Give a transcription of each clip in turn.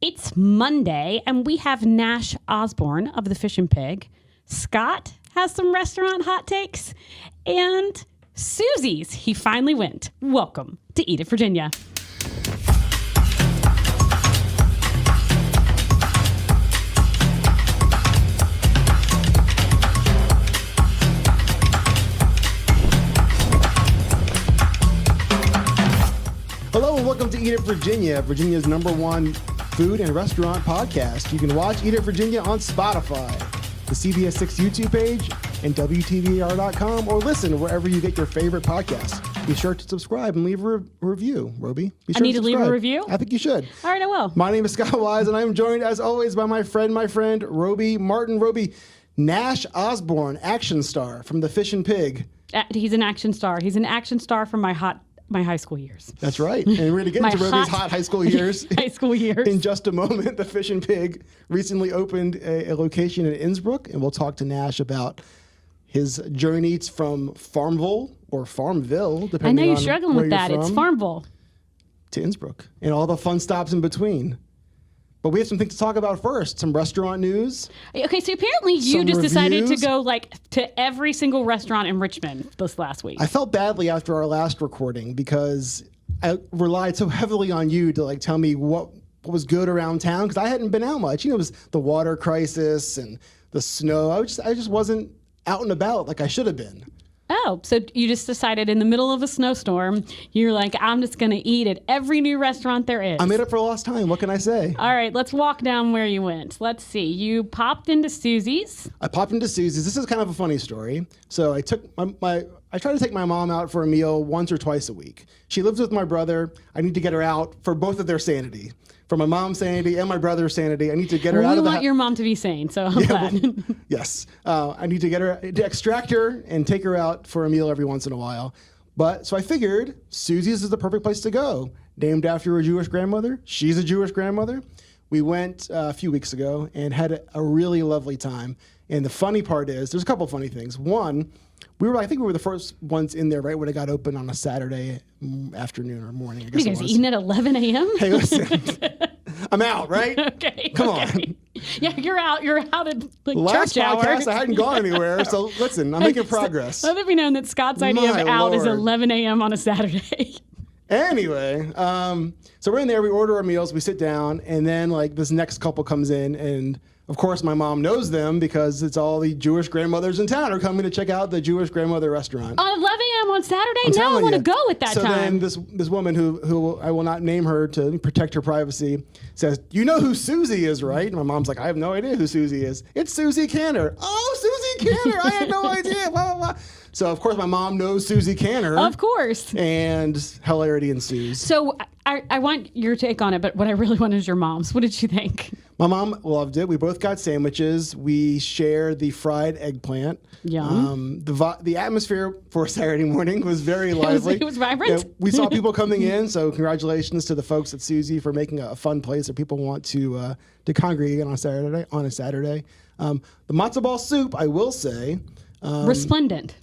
It's Monday, and we have Nash Osborn of the Fishin Pig. Scott has some restaurant hot takes, and Susie's. He finally went. Welcome to Eat It, Virginia. Hello and welcome to Eat It Virginia, Virginia's #1 food and restaurant podcast. You can watch Eat It Virginia on Spotify, the CBS 6 YouTube page, and WTVR.com, or listen wherever you get your favorite podcasts. Be sure to subscribe and leave a review, Robey. I need to leave a review? I think you should. All right, I will. My name is Scott Wise, and I am joined, as always, by my friend, Robey Martin. Robey, Nash Osborn, action star from the Fishin Pig. He's an action star. He's an action star from my high school years. That's right. And we're going to get into Robey's hot high school years. High school years. In just a moment. The Fishin Pig recently opened a location in Innsbrook, and we'll talk to Nash about his journeys from Farmville or Farmville, depending on I know you're struggling with that. It's Farmville. To Innsbrook and all the fun stops in between. But we have some things to talk about first. Some restaurant news. Okay, so apparently you just decided to go to every single restaurant in Richmond this last week. I felt badly after our last recording because I relied so heavily on you to tell me what was good around town, because I hadn't been out much. It was the water crisis and the snow. I just wasn't out and about like I should have been. Oh, so you just decided in the middle of a snowstorm, you're like, I'm just going to eat at every new restaurant there is. I made up for lost time. What can I say? All right, let's walk down where you went. Let's see. You popped into Susie's. I popped into Susie's. This is kind of a funny story. So I took I try to take my mom out for a meal once or twice a week. She lives with my brother. I need to get her out for both of their sanity. For my mom's sanity and my brother's sanity. I need to get her out of the house. We want your mom to be sane, so I'm glad. Yes. I need to get her, to extract her and take her out for a meal every once in a while. So I figured Susie's is the perfect place to go. Named after a Jewish grandmother. She's a Jewish grandmother. We went a few weeks ago and had a really lovely time. And the funny part is, there's a couple of funny things. One, I think we were the first ones in there right when it got open on a Saturday afternoon or morning. I guess you guys eating at 11 a.m.? Hey, listen. I'm out, right? Okay. Come on. Yeah, you're out. You're out at Last church hour. podcast, I hadn't gone anywhere. So listen, I'm making progress. Let it be known that Scott's idea of out is 11 a.m. on a Saturday. Anyway, so we're in there. We order our meals. We sit down, and then this next couple comes in, and of course, my mom knows them because it's all the Jewish grandmothers in town are coming to check out the Jewish grandmother restaurant. On 11 a.m. on Saturday? Now I want to go at that time. So then this woman who I will not name her to protect her privacy says, "You know who Susie is, right?" And my mom's like, "I have no idea who Susie is. It's Susie Canner." "Oh, Susie Canner. I had no idea. Blah, blah, blah." So, of course, my mom knows Susie Canner. Of course. And hilarity ensues. So I want your take on it, but what I really want is your mom's. What did she think? My mom loved it. We both got sandwiches. We shared the fried eggplant. Yum. The atmosphere for Saturday morning was very lively. It was vibrant. Yeah, we saw people coming in, so congratulations to the folks at Susie for making a fun place that people want to congregate on a Saturday. The matzo ball soup, I will say. Resplendent.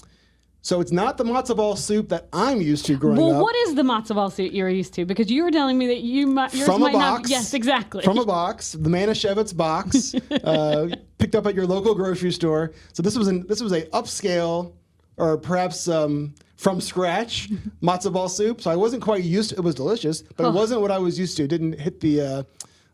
So it's not the matzo ball soup that I'm used to growing up. Well, what is the matzo ball soup you're used to? Because you were telling me that yours might not. Yes, exactly. From a box, the Manischewitz box, picked up at your local grocery store. So this was a upscale, or perhaps from scratch matzo ball soup. So I wasn't quite used to it. It was delicious, but it wasn't what I was used to. It didn't hit the.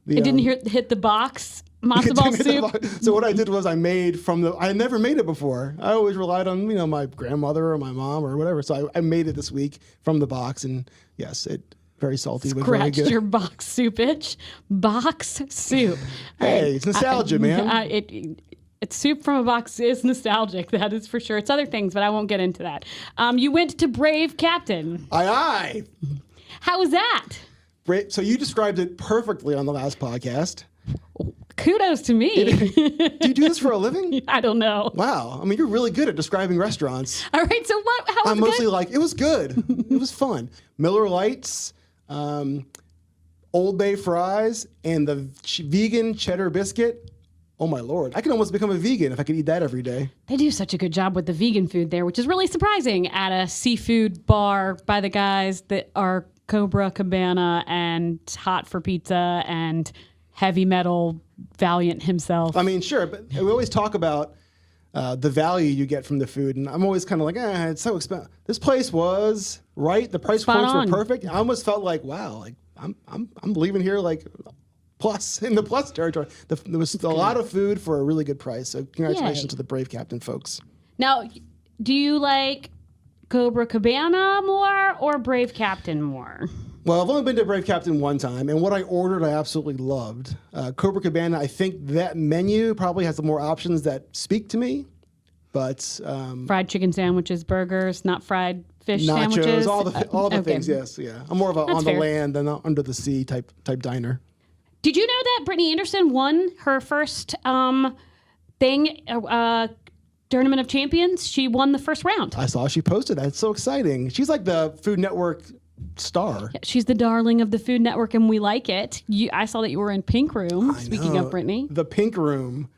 It didn't hit the box. Matzo ball soup. So what I did was I never made it before. I always relied on my grandmother or my mom or whatever. So I made it this week from the box, and yes, it very salty. Scratched your box soup itch. Box soup. Hey, it's nostalgia, man. It's soup from a box is nostalgic. That is for sure. It's other things, but I won't get into that. You went to Brave Captain. Aye. How was that? So you described it perfectly on the last podcast. Kudos to me. Do you do this for a living? I don't know. Wow. I mean, you're really good at describing restaurants. All right. So how was it? I'm mostly it was good. It was fun. Miller Lights, Old Bay fries, and the vegan cheddar biscuit. Oh, my Lord. I could almost become a vegan if I could eat that every day. They do such a good job with the vegan food there, which is really surprising at a seafood bar by the guys that are Cobra Cabana and Hot for Pizza and heavy metal valiant himself. I mean, sure, but we always talk about the value you get from the food, and I'm always kind of like, it's so expensive. This place was right; the price points were perfect. I almost felt like, wow, like I'm leaving here like plus in the plus territory. There was a lot of food for a really good price. So congratulations to the Brave Captain folks. Now, do you like Cobra Cabana more or Brave Captain more? Well, I've only been to Brave Captain one time, and what I ordered I absolutely loved. Cobra Cabana, I think that menu probably has more options that speak to me, but... fried chicken sandwiches, burgers, not fried fish nachos, sandwiches? all the things, yes, yeah. I'm more of a That's on fair. the land than a under the sea type diner. Did you know that Brittany Anderson won her first Tournament of Champions? She won the first round. I saw she posted that. It's so exciting. She's like the Food Network star. Yeah, she's the darling of the Food Network, and we like it. I saw that you were in Pink Room, speaking of Brittany. The Pink Room.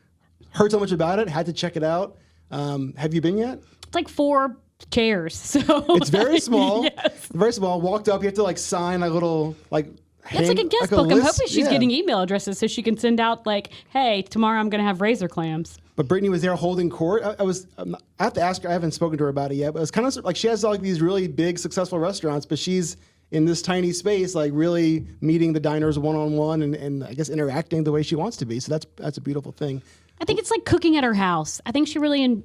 Heard so much about it. Had to check it out. Have you been yet? It's like 4 chairs. So it's very small. Yes. Very small. Walked up. You have to like sign a little like. It's like a guest book. I'm list. hoping she's getting email addresses so she can send out like, hey, tomorrow I'm going to have razor clams. But Brittany was there holding court. I have to ask her. I haven't spoken to her about it yet. But it's kind of like she has like these really big, successful restaurants, but she's in this tiny space, like really meeting the diners one-on-one and I guess interacting the way she wants to be. So that's a beautiful thing. I think it's like cooking at her house. I think she really,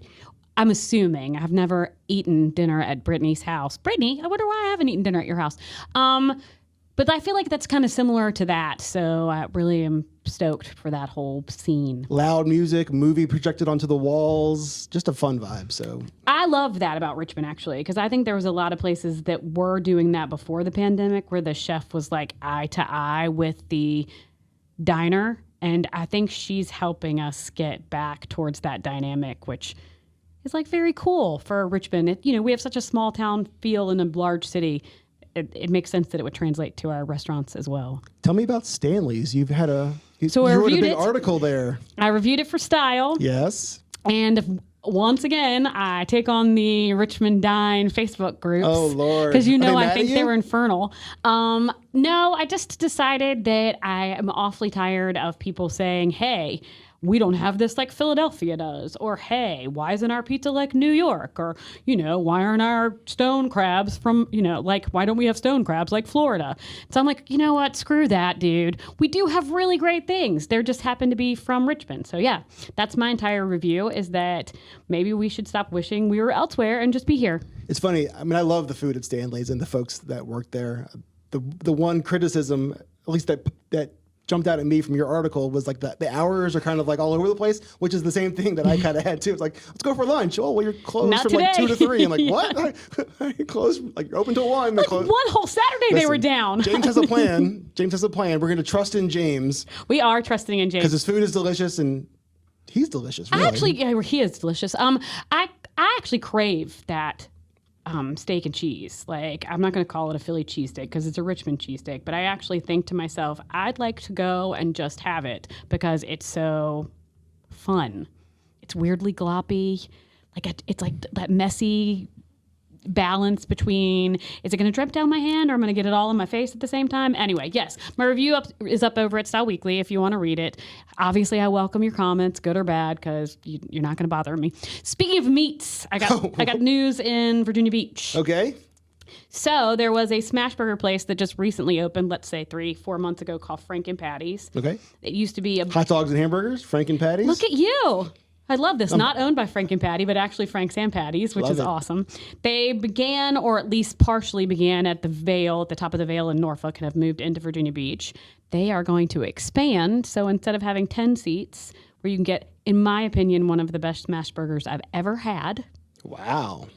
I'm assuming, I've never eaten dinner at Brittany's house. Brittany, I wonder why I haven't eaten dinner at your house. But I feel like that's kind of similar to that. So I really am stoked for that whole scene. Loud music, movie projected onto the walls, just a fun vibe. So I love that about Richmond, actually, because I think there was a lot of places that were doing that before the pandemic where the chef was like eye to eye with the diner. And I think she's helping us get back towards that dynamic, which is like very cool for Richmond. We have such a small town feel in a large city. It makes sense that it would translate to our restaurants as well. Tell me about Stanley's. You've had you I wrote a reviewed big it. article there. I reviewed it for Style. Yes. And once again, I take on the Richmond Dine Facebook groups. Oh, Lord. Because I at think you? they were infernal. No, I just decided that I am awfully tired of people saying, hey, we don't have this like Philadelphia does. Or, hey, why isn't our pizza like New York? Or, why aren't our stone crabs from, why don't we have stone crabs like Florida? So I'm like, you know what? Screw that, dude. We do have really great things. They just happen to be from Richmond. So, yeah, that's my entire review is that maybe we should stop wishing we were elsewhere and just be here. It's funny. I mean, I love the food at Stanley's and the folks that work there. The one criticism, at least that jumped out at me from your article, was like the hours are kind of like all over the place, which is the same thing that I kind of had too. It's like, let's go for lunch. Oh, well, you're closed Not from today. like 2 to 3. I'm like, what? You're closed, like you're open till 1. Like one whole Saturday they were down. James has a plan. We're going to trust in James. We are trusting in James. Because his food is delicious and he's delicious, really. He is delicious. I actually crave that steak and cheese. Like, I'm not going to call it a Philly cheesesteak because it's a Richmond cheesesteak, but I actually think to myself, I'd like to go and just have it because it's so fun. It's weirdly gloppy. It's like that messy balance between, is it going to drip down my hand or I'm going to get it all in my face at the same time? Anyway, yes, my review is up over at Style Weekly if you want to read it. Obviously, I welcome your comments, good or bad, because you're not going to bother me. Speaking of meats, I got news in Virginia Beach. Okay. So there was a smash burger place that just recently opened, let's say 3-4 months ago, called Frank and Patty's. Okay. It used to be a Hot dogs and hamburgers, Frank and Patty's. Look at you. I love this. Not owned by Frank and Patty, but actually Frank's and Patty's, which is awesome. They began, or at least partially began, at the Vale, at the top of the Vale in Norfolk, and have moved into Virginia Beach. They are going to expand. So instead of having 10 seats, where you can get, in my opinion, one of the best smash burgers I've ever had. Wow.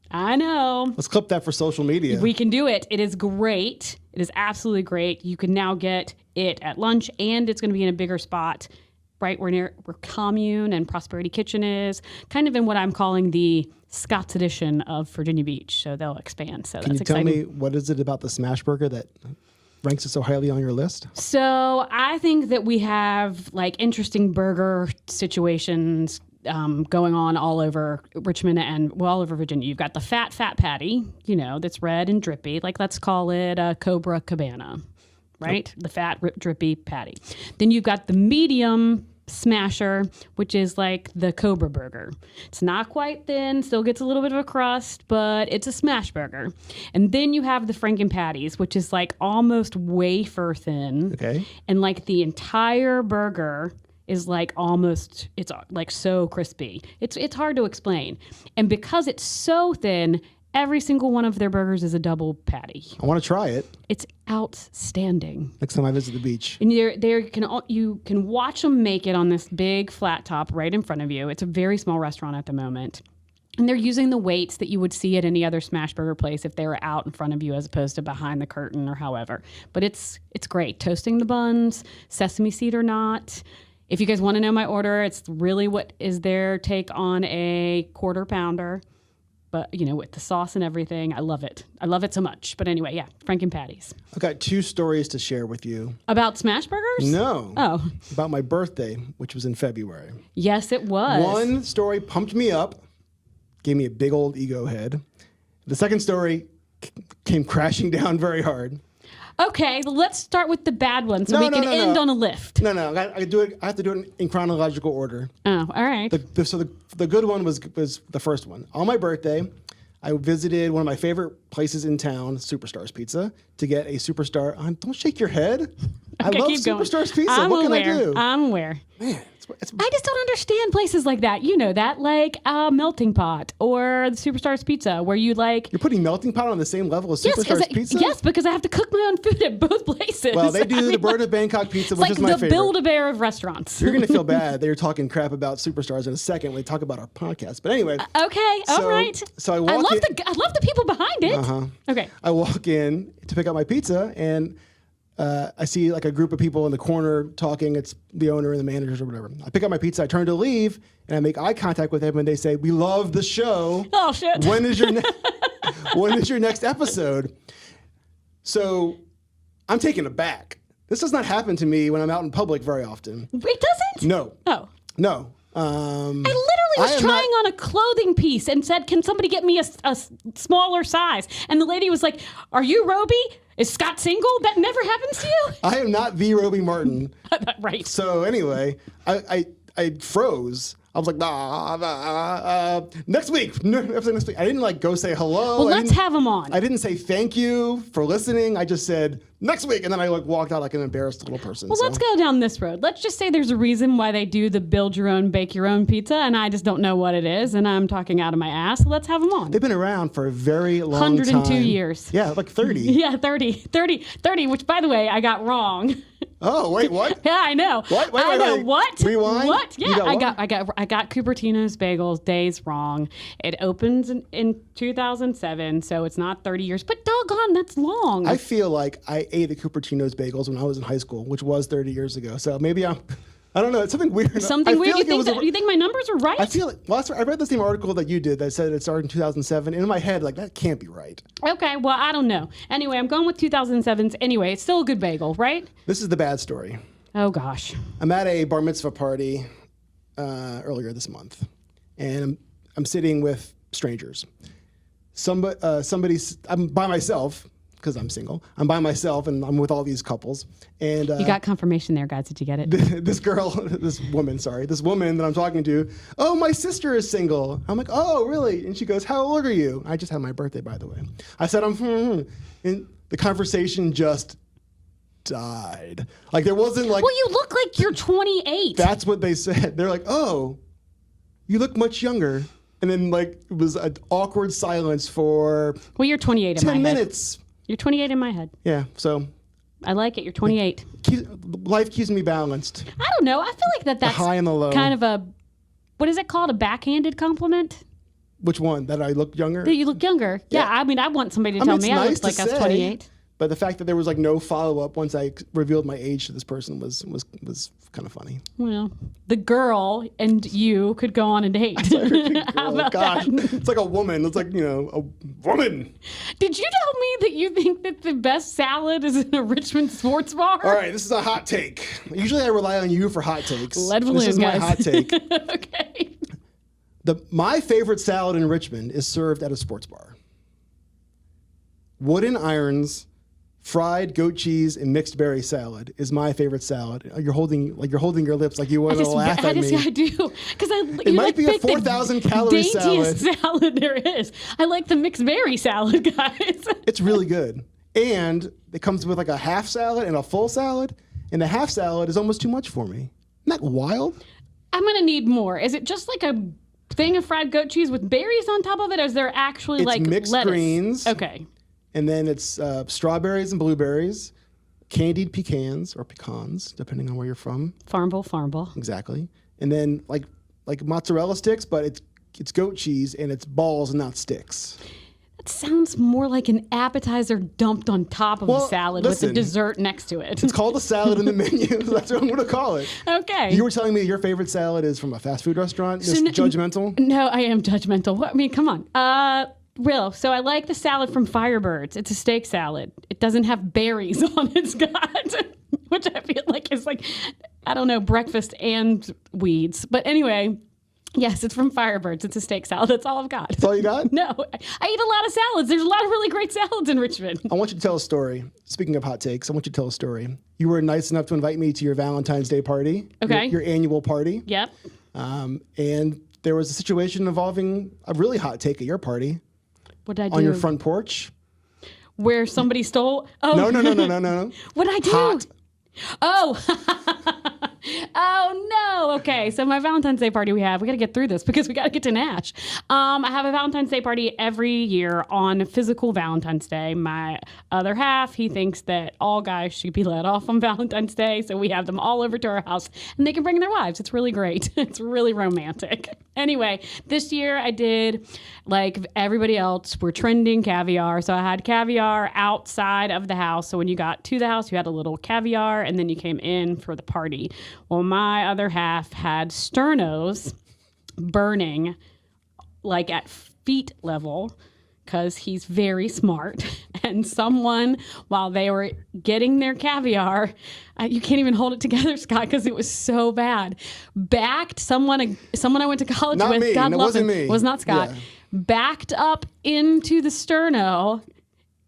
I know. Let's clip that for social media. We can do it. It is great. It is absolutely great. You can now get it at lunch, and it's going to be in a bigger spot. Right where Commune and Prosperity Kitchen is, kind of in what I'm calling the Scott's edition of Virginia Beach. So they'll expand. So Can that's exciting. you tell me what is it about the smash burger that ranks it so highly on your list? So I think that we have like interesting burger situations going on all over Richmond and all over Virginia. You've got the fat patty, that's red and drippy. Like, let's call it a Cobra Cabana. right? The fat, drippy patty. Then you've got the medium smasher, which is like the Cobra burger. It's not quite thin, still gets a little bit of a crust, but it's a smash burger. And then you have the Franken patties, which is like almost wafer thin. Okay. And like the entire burger is like almost, it's like so crispy. It's hard to explain. And because it's so thin, every single one of their burgers is a double patty. I want to try it It's outstanding. next time I visit the beach. And you can watch them make it on this big flat top right in front of you. It's a very small restaurant at the moment. And they're using the weights that you would see at any other smash burger place if they were out in front of you as opposed to behind the curtain or however. But it's great. Toasting the buns, sesame seed or not. If you guys want to know my order, it's really what is their take on a quarter pounder. But, with the sauce and everything, I love it. I love it so much. But anyway, yeah, Franken patties. I've got 2 stories to share with you. About smash burgers? No. Oh. About my birthday, which was in February. Yes, it was. One story pumped me up, gave me a big old ego head. The second story came crashing down very hard. Okay, let's start with the bad one so we can end on a lift. No, I have to do it in chronological order. Oh, all right. So the good one was the first one. On my birthday, I visited one of my favorite places in town, Superstars Pizza, to get a Superstar. Don't shake your head. Okay, I love keep going. Superstars Pizza. I'm What aware. can I do? I'm aware. Man, I just don't understand places like that. You know that, like Melting Pot or the Superstars Pizza, where you like. You're putting Melting Pot on the same level as Superstars Pizza? Yes, because I have to cook my own food at both places. Well, they do the Bird of Bangkok Pizza, which is my favorite. It's like the Build-A-Bear of restaurants. You're going to feel bad that you're talking crap about Superstars in a second when we talk about our podcast. But anyway. Okay, all right. So I love the people behind it. Uh-huh. Okay. I walk in to pick up my pizza, and I see like a group of people in the corner talking. It's the owner and the managers or whatever. I pick up my pizza, I turn to leave, and I make eye contact with them, and they say, "We love the show. Oh shit! When is your next episode?" So I'm taken aback. This does not happen to me when I'm out in public very often. It doesn't? No. Oh. No. I literally was trying on a clothing piece and said, "Can somebody get me a smaller size?" And the lady was like, "Are you Robey? Is Scott single? That never happens to you?" I am not the Robey Martin. Right. So anyway, I froze. I was like, next week. Next week. I didn't go say hello. Well, let's have them on. I didn't say thank you for listening. I just said next week, and then I walked out like an embarrassed little person. Well, let's go down this road. Let's just say there's a reason why they do the build your own, bake your own pizza, and I just don't know what it is, and I'm talking out of my ass. So let's have them on. They've been around for a very long 102 time. years. Yeah, like 30. Yeah, 30, which, by the way, I got wrong. Oh, wait, what? Yeah, I know. What? Wait, I know. wait. What? Rewind? What? Yeah, I I got Cupertino's Bagels days wrong. It opens in 2007, so it's not 30 years, but doggone, that's long. I feel like I ate at Cupertino's Bagels when I was in high school, which was 30 years ago. So maybe I don't know. It's something weird. Something weird. Like You think my numbers are right? I feel like, I read the same article that you did that said it started in 2007. And in my head, that can't be right. Okay, well, I don't know. Anyway, I'm going with 2007's. Anyway, it's still a good bagel, right? This is the bad story. Oh, gosh. I'm at a bar mitzvah party earlier this month, and I'm sitting with strangers. I'm by myself because I'm single. I'm by myself, and I'm with all these couples. And You got confirmation there, guys. Did you get it? this woman that I'm talking to, "Oh, my sister is single." I'm like, "Oh, really?" And she goes, "How old are you?" I just had my birthday, by the way. I said, and the conversation just died. There wasn't Well, you look like you're 28. That's what they said. They're like, "Oh, you look much younger." And then it was an awkward silence for Well, you're 28 in my 10 head. minutes. You're 28 in my head. Yeah, so I like it. You're 28. life keeps me balanced. I don't know. I feel like that's The high and the low. kind of what is it called? A backhanded compliment? Which one? That I look younger? That you look younger. Yeah, I mean, I want somebody to tell me I look like I was 28. But the fact that there was no follow-up once I revealed my age to this person was kind of funny. Well, the girl and you could go on a date. How about Gosh, that? it's like a woman. It's like, a woman. Did you tell me that you think that the best salad is in a Richmond sports bar? All right, this is a hot take. Usually I rely on you for hot takes. Lead balloon, this is guys. my hot take. Okay. My favorite salad in Richmond is served at a sports bar. Wooden irons, fried goat cheese and mixed berry salad is my favorite salad. You're holding your lips like you want to laugh at me. I do, because it might be a 4,000 calorie salad. Salad there is. I like the mixed berry salad, guys. It's really good, and it comes with like a half salad and a full salad, and the half salad is almost too much for me. Isn't that wild? I'm gonna need more. Is it just like a thing of fried goat cheese with berries on top of it, or is there actually It's like mixed lettuce? greens. Okay. And then it's strawberries and blueberries, candied pecans or pecans, depending on where you're from. Farmville. Exactly. And then like mozzarella sticks, but it's goat cheese and it's balls and not sticks. That sounds more like an appetizer dumped on top of a salad with listen, a dessert next to it. It's called a salad in the menu. That's what I'm going to call it. Okay. You were telling me your favorite salad is from a fast food restaurant? Judgmental? No, I am judgmental. I mean, come on. So I like the salad from Firebirds. It's a steak salad. It doesn't have berries on it, Scott, which I feel like is like, I don't know, breakfast and weeds. But anyway, yes, it's from Firebirds. It's a steak salad. That's all I've got. That's all you got? No, I eat a lot of salads. There's a lot of really great salads in Richmond. I want you to tell a story. Speaking of hot takes, I want you to tell a story. You were nice enough to invite me to your Valentine's Day party. Okay. Your annual party. Yep. And there was a situation involving a really hot take at your party. What did I do? On your front porch. Where somebody stole? Oh. No. What did I do? Hot. Oh. Oh no. Okay. So my Valentine's Day party we got to get through this because we got to get to Nash. I have a Valentine's Day party every year on physical Valentine's Day. My other half, he thinks that all guys should be let off on Valentine's Day. So we have them all over to our house and they can bring their wives. It's really great. It's really romantic. Anyway, this year I did like everybody else. We're trending caviar. So I had caviar outside of the house. So when you got to the house, you had a little caviar and then you came in for the party. Well, my other half had sternos burning like at feet level because he's very smart. And someone, while they were getting their caviar, you can't even hold it together, Scott, because it was so bad. Backed someone I went to college Not with. me. God It love wasn't him. me. Was not Scott. Yeah. Backed up into the sterno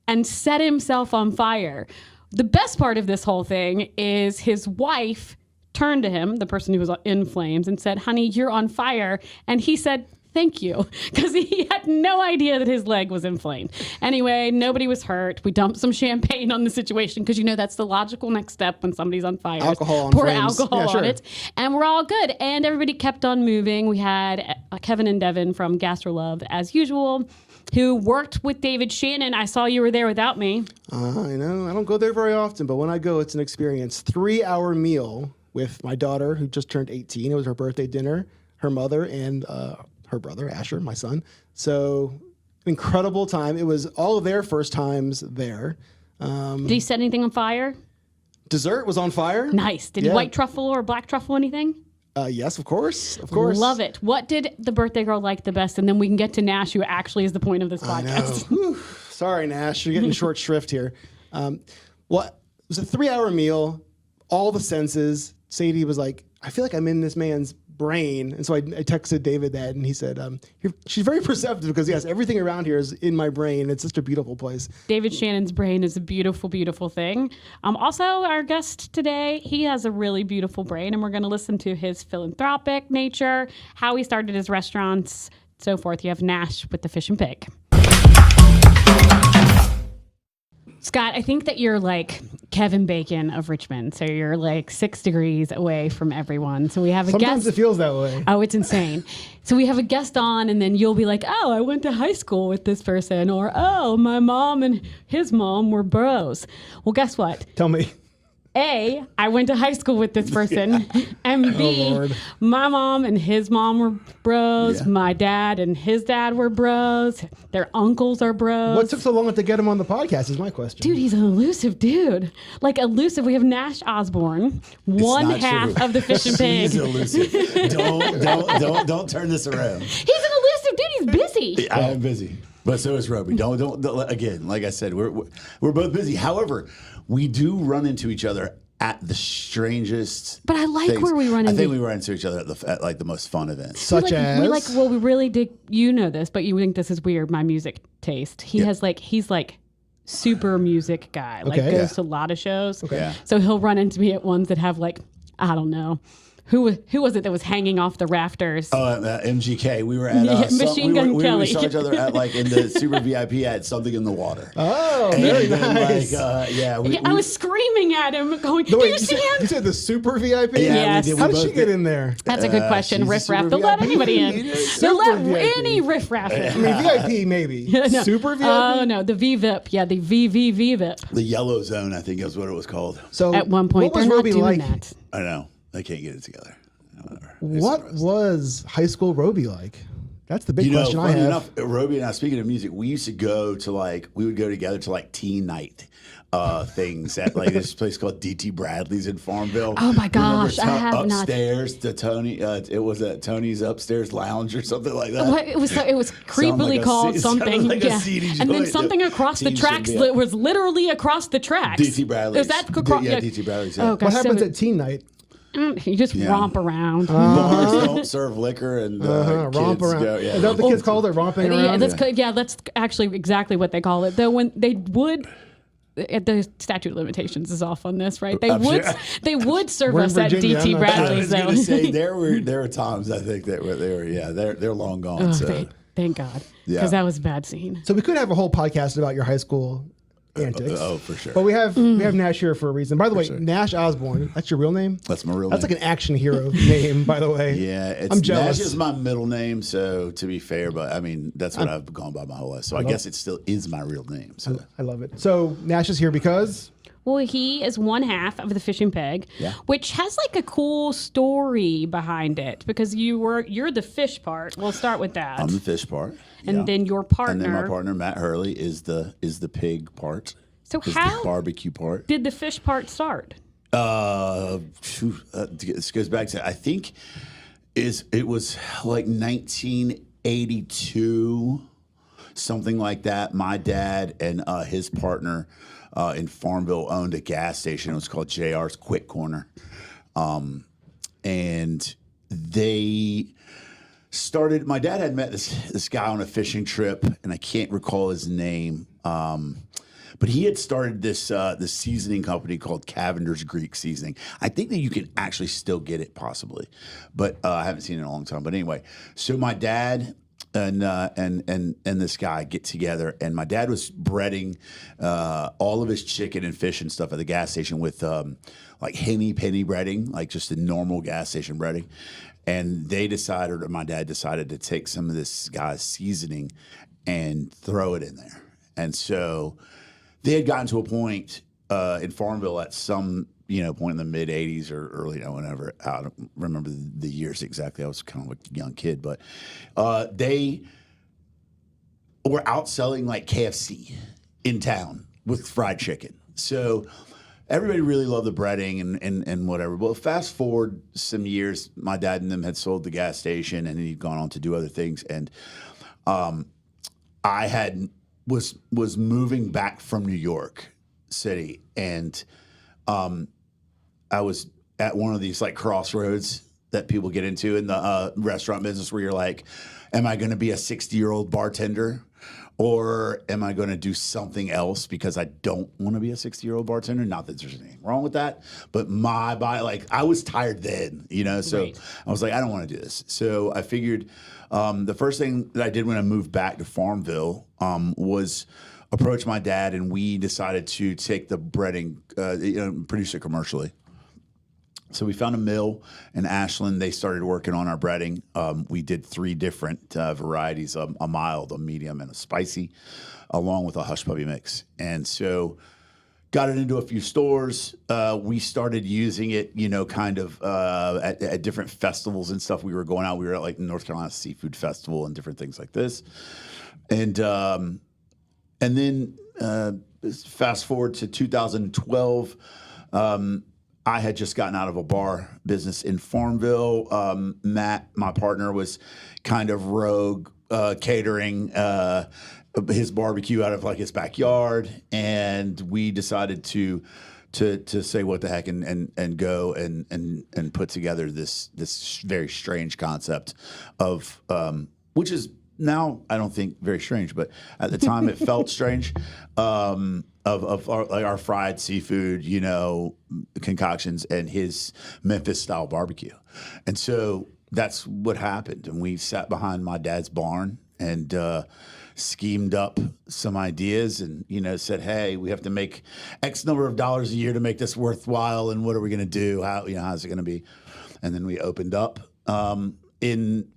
and set himself on fire. The best part of this whole thing is his wife turned to him, the person who was in flames, and said, "Honey, you're on fire." And he said, "Thank you," because he had no idea that his leg was inflamed. Anyway, nobody was hurt. We dumped some champagne on the situation because, that's the logical next step when somebody's on fire. Alcohol on Pour flames. alcohol Yeah, sure. on it. And we're all good. And everybody kept on moving. We had Kevin and Devin from Gastrolove, as usual, who worked with David Shannon. I saw you were there without me. I know. I don't go there very often, but when I go, it's an experience. 3-hour meal with my daughter, who just turned 18. It was her birthday dinner, her mother, and her brother, Asher, my son. So incredible time. It was all of their first times there. Did he set anything on fire? Dessert was on fire. Nice. Did white truffle or black truffle anything? Yes, of course. Of course. Love it. What did the birthday girl like the best? And then we can get to Nash, who actually is the point of this podcast. I know. Whew. Sorry, Nash. You're getting short shrift here. It was a 3-hour meal, all the senses. Sadie was like, "I feel like I'm in this man's brain." And so I texted David that, and he said, she's very perceptive because, yes, everything around here is in my brain. It's just a beautiful place. David Shannon's brain is a beautiful, beautiful thing. Also, our guest today, he has a really beautiful brain, and we're going to listen to his philanthropic nature, how he started his restaurants, so forth. You have Nash with the Fishin Pig. Scott, I think that you're like Kevin Bacon of Richmond. So you're like 6 degrees away from everyone. So we have a Sometimes guest. it feels that way. Oh, it's insane. So we have a guest on, and then you'll be like, "Oh, I went to high school with this person," or, "Oh, my mom and his mom were bros." Well, guess what? Tell me. A, I went to high school with this person, and B, Lord. my mom and his mom were bros. Yeah. My dad and his dad were bros. Their uncles are bros. What took so long to get him on the podcast is my question. Dude, he's an elusive dude. Like elusive. We have Nash Osborn, one not half true. of the Fishin Pig. He's elusive. Don't turn this around. He's an elusive dude. He's busy. I am busy, but so is Robey. Don't again. Like I said, we're both busy. However, we do run into each other at the strangest. But I like things. where we run I into. think we run into each other at like the most fun events. Such as? We really dig. You know this, but you think this is weird. My music taste. He's like super music guy. Like Okay. goes to a lot of shows. Okay. Yeah. So he'll run into me at ones that have like, I don't know. Who was it that was hanging off the rafters? MGK. We were at Machine Gun we Kelly. saw each other at like in the super VIP at Something in the Water. Oh, very then, nice. I was screaming at him, going, No, "Do wait, you see him?" you said the super VIP? Yeah, Yes. we did. How We did she both get did. in there? That's a good question. she's a Riff raff. super They'll let VIP. anybody in. Super They'll let VIP. any riff raff in. I mean, VIP maybe. No. Super VIP? Oh no, the VVIP. Yeah, the VVVVIP. The Yellow Zone, I think is what it was called. So At one point, what was they're not Robey doing like? that. I know. They can't get it together. Whatever. What was high school Robey like? That's the big question I funny have. enough, Robey and I, speaking of music, we used to go to we would go together to like teen night things at like this place called DT Bradley's in Farmville. Oh my gosh, Remember I have not. upstairs to Tony. It was at Tony's upstairs lounge or something like that. What, it was creepily like a called C- something, sounded like a yeah. CD And then joint. something across the Teens tracks should be that was literally across the tracks. DT Bradley's. Is that across? Yeah, DT Bradley's. Yeah. Oh, gosh, What happens so at teen night? you just romp around. Bars don't serve liquor and Romp kids around. Go, yeah. Is that what the kids call it? Romping around? That's actually exactly what they call it. Though when they would. The statute of limitations is off on this, right? They would serve We're in us at Virginia, DT I'm not sure. I Bradley's was though. going to say there were times I think that they're long gone. Oh, so. thank God, Yeah. because that was a bad scene. So we could have a whole podcast about your high school antics. Oh, for sure. But we have Nash here for a reason. By the way, Nash Osborn, that's your real name? That's my real That's name. like an action hero name, by the way. Yeah, I'm jealous. Nash is my middle name, so to be fair, but I mean that's what I've gone by my whole life. So I guess it still is my real name. So I love it. So Nash is here because Well, he is one half of the Fishin Pig, Yeah. which has like a cool story behind it because you're the fish part. We'll start with that, I'm the fish part, and yeah. then your partner. and then my partner Matt Hurley is the pig part. So is how the barbecue part? did the fish part start? This goes back to I think it was like 1982, something like that. My dad and his partner in Farmville owned a gas station. It was called JR's Quick Corner, and they started. My dad had met this guy on a fishing trip, and I can't recall his name. But he had started this seasoning company called Cavender's Greek Seasoning. I think that you can actually still get it, possibly, but I haven't seen it in a long time. But anyway, so my dad and this guy get together, and my dad was breading all of his chicken and fish and stuff at the gas station with like penny breading, like just a normal gas station breading. And they decided, or my dad decided, to take some of this guy's seasoning and throw it in there, and so. They had gotten to a point in Farmville at some point in the mid '80s or early, whenever. I don't remember the years exactly. I was kind of a young kid, but they were outselling like KFC in town with fried chicken. So everybody really loved the breading and whatever. Well, fast forward some years, my dad and them had sold the gas station, and he'd gone on to do other things, and I had. Was moving back from New York City, and I was at one of these like crossroads that people get into in the restaurant business, where you're like, am I going to be a 60-year-old bartender, or am I going to do something else because I don't want to be a 60-year-old bartender? Not that there's anything wrong with that, but my body, like I was tired then, so Right. I was like, I don't want to do this. So I figured the first thing that I did when I moved back to Farmville was approach my dad, and we decided to take the breading, produce it commercially. So we found a mill in Ashland. They started working on our breading. We did 3 different varieties, a mild, a medium, and a spicy, along with a hush puppy mix. And so got it into a few stores. We started using it, kind of at different festivals and stuff. We were going out. We were at like North Carolina Seafood Festival and different things like this. And then fast forward to 2012, I had just gotten out of a bar business in Farmville. Matt, my partner, was kind of rogue catering his barbecue out of like his backyard, and we decided to say what the heck and go and put together this very strange concept of which is now I don't think very strange, but at the time it felt strange. Of our fried seafood, concoctions and his Memphis style barbecue, and so that's what happened. And we sat behind my dad's barn and schemed up some ideas, and said, "Hey, we have to make X number of dollars a year to make this worthwhile. And what are we going to do? How's it going to be?" And then we opened up. In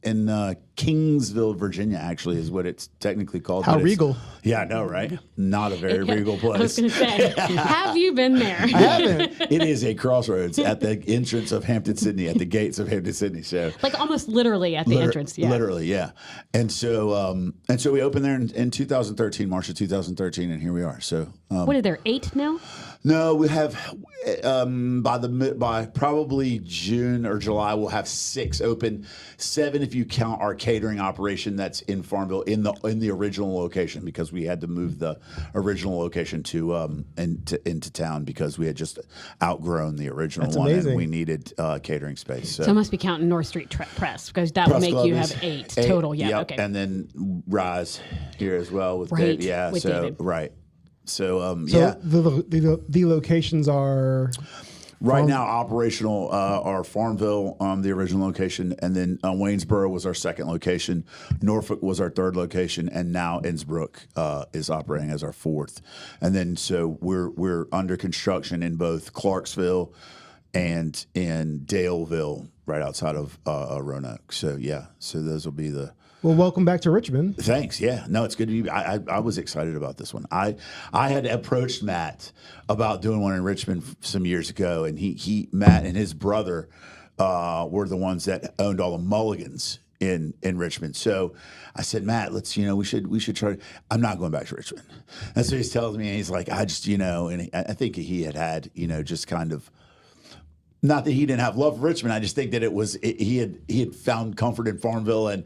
Kingsville, Virginia, actually, is what it's technically called. How regal. Yeah, I know, right? Not a very regal place. I was going to say, have you been there? I haven't. It is a crossroads at the entrance of Hampton, Sydney, at the gates of Hampton, Sydney. So, like almost literally at the entrance. Yeah. Literally, yeah. And so we opened there in 2013, March of 2013, and here we are. So, what are there, 8 now? No, we have by probably June or July we'll have 6 open, 7 if you count our catering operation that's in Farmville in the original location, because we had to move the original location to into town because we had just outgrown the original That's one amazing. and we needed catering space. So I must be counting North Street Press, because that would make you have 8 total. Yeah, yep. okay. And then Rise here as well with Right, David. Yeah, with so David. right. So, So the locations are right now operational are Farmville, the original location, and then Waynesboro was our second location. Norfolk was our third location, and now Innsbrook is operating as our fourth. And then so we're under construction in both Clarksville and in Daleville, right outside of Roanoke. So so those will be the. Well, welcome back to Richmond. Thanks. Yeah. No, it's good to be. I was excited about this one. I had approached Matt about doing one in Richmond some years ago, and Matt and his brother were the ones that owned all the Mulligans in Richmond. So I said, Matt, let's we should try. I'm not going back to Richmond. That's what he's telling me, and he's like, I just and I think he had just kind of. Not that he didn't have love for Richmond. I just think that he had found comfort in Farmville, and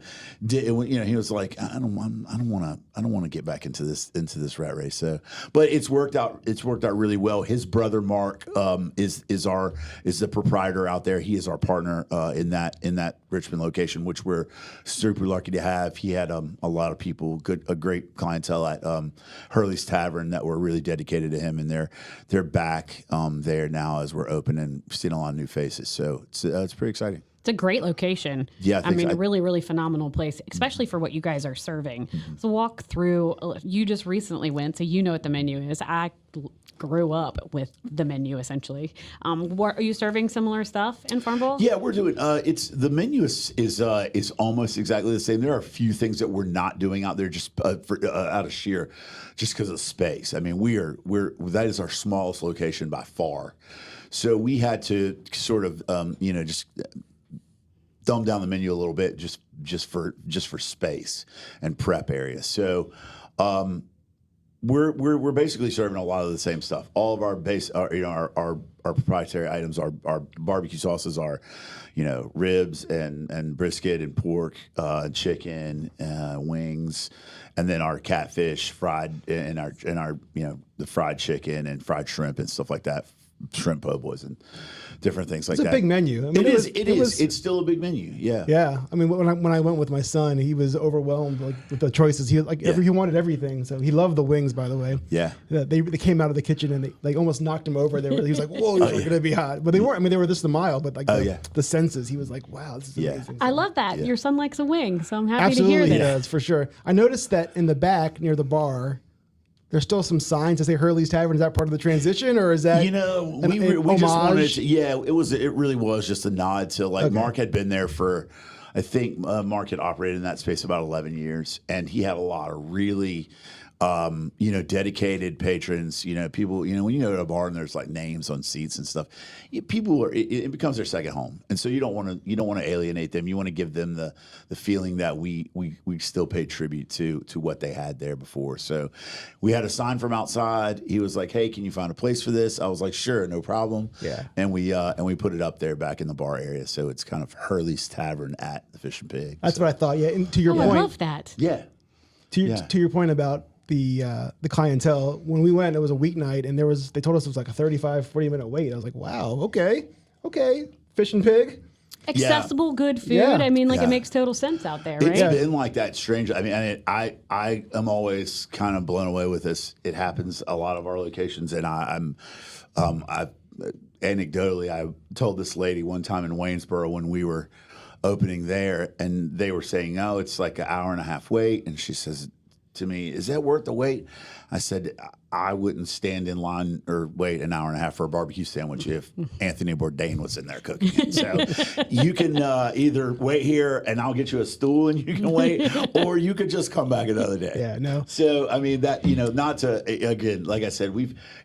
he was like, I don't want to get back into this rat race. So, but it's worked out really well. His brother Mark is the proprietor out there. He is our partner in that Richmond location, which we're super lucky to have. He had a lot of people, a great clientele at Hurley's Tavern that were really dedicated to him, and they're back there now as we're open and seeing a lot of new faces. So it's pretty exciting. It's a great location. Yeah, I mean, really, really phenomenal place, especially for what you guys are serving. Mm-hmm. So walk through. You just recently went, so you know what the menu is. I grew up with the menu essentially. Are you serving similar stuff in Farmville? Yeah, we're doing. The menu is almost exactly the same. There are a few things that we're not doing out there just out of sheer, just because of space. I mean, that is our smallest location by far. So we had to sort of just dumb down the menu a little bit just for space and prep area. So we're basically serving a lot of the same stuff. All of our our proprietary items, our barbecue sauces are, ribs and brisket and pork, chicken, wings, and then our catfish fried and our the fried chicken and fried shrimp and stuff like that. Shrimp po' boys and different things like that. It's a big menu. I mean, it is. It's still a big menu. Yeah. Yeah. I mean, when I went with my son, he was overwhelmed with the choices. He he wanted everything. So he loved the wings, by the way. Yeah. They came out of the kitchen and they almost knocked him over. He was like, "Whoa, these are going to be hot." But they weren't. I mean, they were just a mile. But the senses, he was like, "Wow, this is amazing." I love that. Your son likes a wing, so I'm happy Absolutely, to hear he that. does for sure. I noticed that in the back near the bar. There's still some signs that say Hurley's Tavern. Is that part of the transition, or is that we just wanted to? Yeah, it really was just a nod to Mark had been there for, I think Mark had operated in that space about 11 years, and he had a lot of really, dedicated patrons. People. When you go to a bar and there's names on seats and stuff, people it becomes their second home, and so you don't want to alienate them. You want to give them the feeling that we still pay tribute to what they had there before. So we had a sign from outside. He was like, "Hey, can you find a place for this?" I was like, "Sure, no problem." Yeah. And we put it up there back in the bar area, so it's kind of Hurley's Tavern at the Fishin Pig. That's what I thought. Yeah. And to your I point, love that. Yeah. To your point about the clientele, when we went, it was a weeknight, and they told us it was like a 35, 40-minute wait. I was like, wow, okay, Fishin Pig. accessible, good food. Yeah. I mean, like Yeah. it makes total sense out there, It's right? been like that strange. I mean, I am always kind of blown away with this. It happens a lot of our locations, and I anecdotally, I told this lady one time in Waynesboro when we were opening there, and they were saying, "Oh, it's like an hour and a half wait," and she says to me, "Is that worth the wait?" I said, "I wouldn't stand in line or wait an hour and a half for a barbecue sandwich if Anthony Bourdain was in there cooking it." So you can either wait here and I'll get you a stool and you can wait, or you could just come back another day. Yeah, no. So I mean that, not to, again, like I said,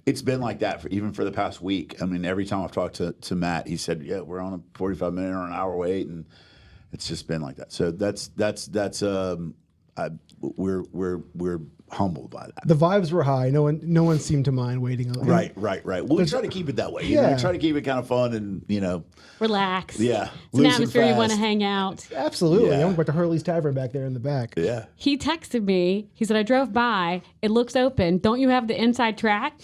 it's been like that even for the past week. I mean, every time I've talked to Matt, he said, "Yeah, we're on a 45-minute or an hour wait," and it's just been like that. So we're humbled by that. The vibes were high. No one seemed to mind waiting. Right. Well, we try to keep it that way. Yeah. We try to keep it kind of fun and, Relax. Yeah. It's an Loose and atmosphere you want to fast. hang out. Absolutely. Yeah. I went back to Hurley's Tavern back there in the back. Yeah. He texted me. He said, "I drove by. It looks open. Don't you have the inside track?"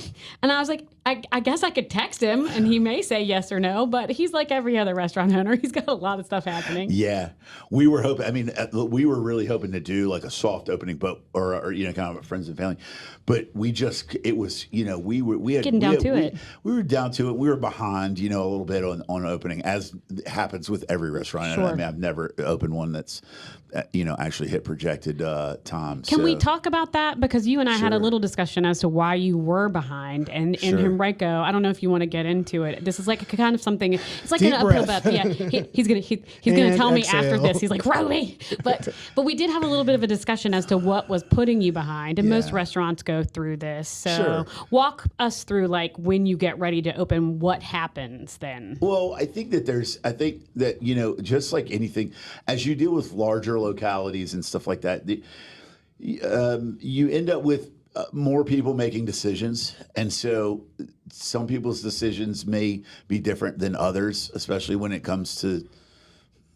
And I was like, I guess I could text him and he may say yes or no, but he's like every other restaurant owner. He's got a lot of stuff happening. Yeah. We were hoping, we were really hoping to do like a soft opening, but, or kind of a friends and family. But we had Getting down to it. We were down to it. We were behind, a little bit on opening, as happens with every restaurant. Sure. I mean, I've never opened one that's, actually hit projected time. Can we talk about that? Because you and I had a Sure. little discussion as to why you were behind. And in Sure. Henrico, I don't know if you want to get into it. This is like a kind of something. It's like Deep an uphill breath. battle. Yeah, he's gonna And tell me after exhale. this. He's like, "Robey," but we did have a little bit of a discussion as to what was putting you behind. And most Yeah. restaurants go through this. So Sure. walk us through like when you get ready to open, what happens then? Well, I think that just like anything, as you deal with larger localities and stuff like that, you end up with more people making decisions. And so some people's decisions may be different than others, especially when it comes to